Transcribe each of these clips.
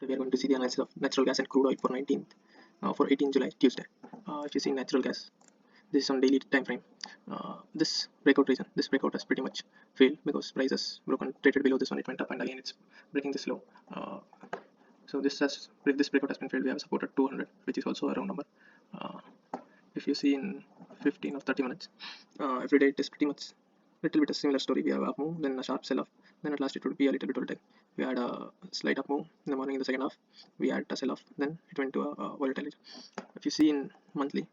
Today we are going to see the analysis of natural gas and crude oil for 18th July, Tuesday. If you see natural gas, this is on daily time frame. This breakout has pretty much failed because price has traded below this one. It went up and again it's breaking this low. So this breakout has been failed. We have support at 200, which is also a round number. If you see in 15 or 30 minutes, every day it is pretty much little bit a similar story. We have a up move, then a sharp sell off, then at last it would be a little bit volatile. We had a slight up move in the morning in the second half. We had a sell off, then it went to a volatility. If you see in monthly,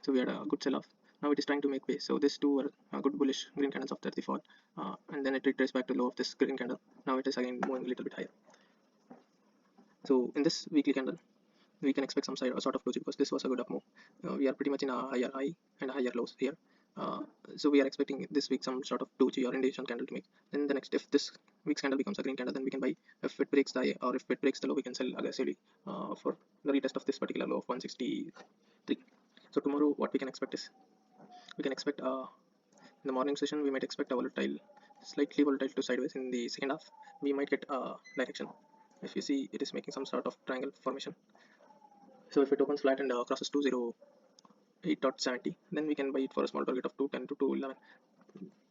so we had a good sell off. Now it is trying to make base. So these two were good bullish green candles after the fall, and then it retraced back to low of this green candle. Now it is again moving a little bit higher. So in this weekly candle, we can expect some sort of doji because this was a good up move. We are pretty much in a higher high and a higher lows here. So we are expecting this week some sort of doji or indication candle to make. Then the next, if this week's candle becomes a green candle, then we can buy. If it breaks the high or if it breaks the low, we can sell aggressively for the retest of this particular low of 163. So tomorrow, what we can expect is we can expect in the morning session we might expect a slightly volatile to sideways. In the second half, we might get a direction. If you see, it is making some sort of triangle formation. So if it opens flat and crosses 208.70, then we can buy it for a small target of 210 to 211.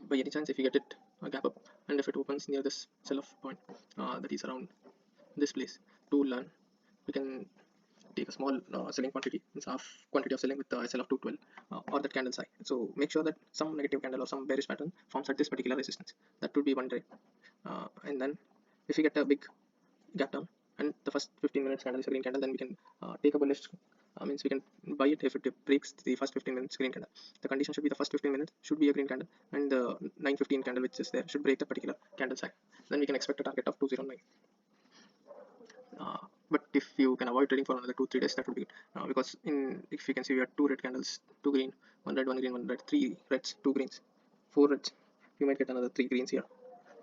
By any chance, if you get it a gap up, and if it opens near this sell-off point, that is around this place, 211, we can take a small selling quantity, it's half quantity of selling with the sell of 212 or that candle high. So make sure that some negative candle or some bearish pattern forms at this particular resistance. That would be one trade. And then if you get a big gap down and the first 15 minutes candle is a green candle, then we can take a bullish, means we can buy it if it breaks the first 15 minutes green candle. The condition should be the first 15 minutes should be a green candle and the 9:15 candle which is there should break the particular candle side. Then we can expect a target of 209. But if you can avoid trading for another 2-3 days, that would be good, because if you can see, we have two red candles, two green, one red, one green, one red, three reds, two greens, four reds. You might get another three greens here.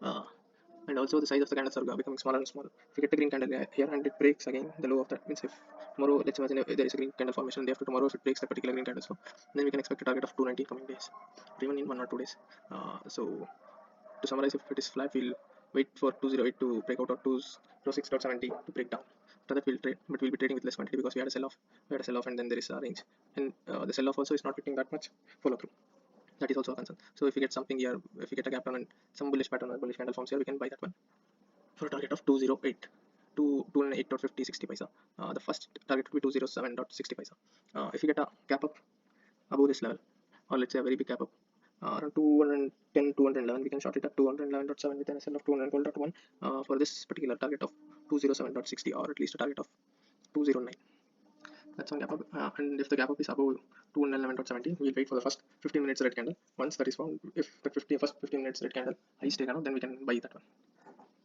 And also the size of the candles are becoming smaller and smaller. If you get a green candle here and it breaks again the low of that, means if tomorrow, let's imagine if there is a green candle formation, day after tomorrow if it breaks the particular green candle, so then we can expect a target of 290 coming days, or even in 1 or 2 days. So to summarize, if it is flat, we'll wait for 208 to break out or 206.70 to break down. After that, we'll trade, but we'll be trading with less quantity because we had a sell off, and then there is a range, and the sell off also is not getting that much follow through. That is also a concern. So if you get something here, if you get a gap down and some bullish pattern or bullish candle forms here, we can buy that one for a target of 208 to 208.50 60 paisa. The first target would be 207.60 paisa. If you get a gap up above this level, or let's say a very big gap up around 210 211, we can short it at 211.7 with an SL of 212.1 for this particular target of 207.60, or at least a target of 209. That's one gap up, and if the gap up is above 211.70, we'll wait for the first 15 minutes red candle. Once that is found, if the first 15 minutes red candle high is taken out, then we can buy that one.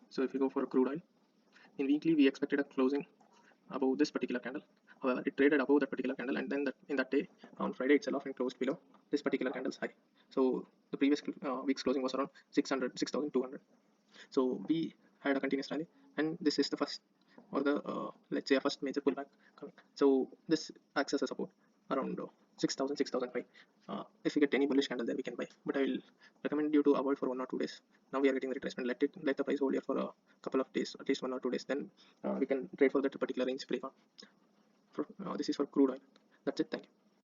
So if you go for a crude oil, in weekly we expected a closing above this particular candle. However, it traded above that particular candle, and then in that day on Friday it sell off and closed below this particular candle's high. So the previous week's closing was around 6,200. So we had a continuous rally, and this is the first, or the let's say a first major pullback coming. So this acts as a support around 6,000, 6,005. If you get any bullish candle there, we can buy, but I will recommend you to avoid for 1 or 2 days. Now we are getting the retracement. Let the price hold here for a couple of days, at least 1 or 2 days. Then we can trade for that particular range break on. This is for crude oil. That's it. Thank you.